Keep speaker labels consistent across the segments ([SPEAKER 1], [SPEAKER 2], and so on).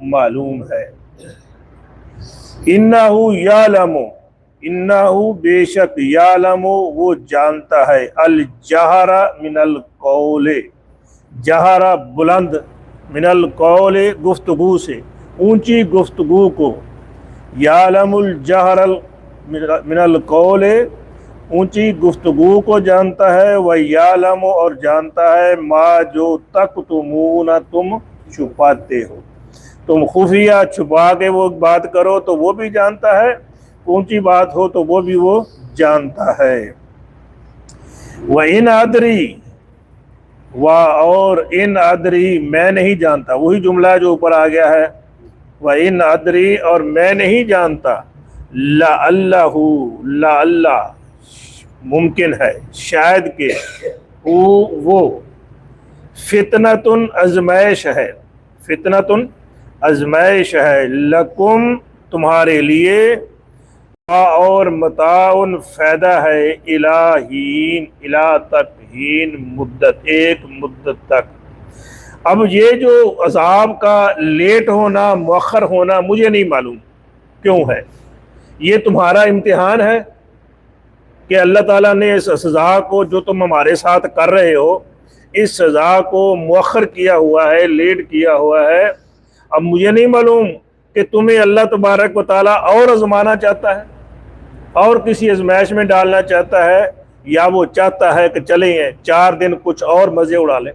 [SPEAKER 1] معلوم ہے۔ انہو یعلم، انہو بے شک، یعلم وہ جانتا ہے، الجہر من القول، جہر بلند، من القول گفتگو سے، اونچی گفتگو کو، یعلم الجہر من القول اونچی گفتگو کو جانتا ہے، وَيَعْلَمُ اور جانتا ہے ما جو تکتمون تم چھپاتے ہو، تم خفیہ چھپا کے وہ بات کرو تو وہ بھی جانتا ہے، اونچی بات ہو تو وہ بھی وہ جانتا ہے۔ وَإِنْ أَدْرِي اور ان ادری میں نہیں جانتا، وہی جملہ جو اوپر آ گیا ہے، وَإِنْ أَدْرِي اور میں نہیں جانتا، لَعَلَّ ممکن ہے، شاید کہ وہ فتنۃ آزمائش ہے، فتنۃ آزمائش ہے، لکم تمہارے لیے، اور متاع فائدہ ہے، الہین الہ تک، ہین مدت، ایک مدت تک۔ اب یہ جو عذاب کا لیٹ ہونا، مؤخر ہونا، مجھے نہیں معلوم کیوں ہے، یہ تمہارا امتحان ہے کہ اللہ تعالیٰ نے اس سزا کو جو تم ہمارے ساتھ کر رہے ہو، اس سزا کو مؤخر کیا ہوا ہے، لیٹ کیا ہوا ہے۔ اب مجھے نہیں معلوم کہ تمہیں اللہ تبارک و تعالیٰ اور آزمانا چاہتا ہے، اور کسی آزمائش میں ڈالنا چاہتا ہے، یا وہ چاہتا ہے کہ چلیں 4 دن کچھ اور مزے اڑا لیں،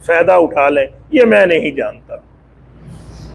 [SPEAKER 1] فائدہ اٹھا لیں، یہ میں نہیں جانتا۔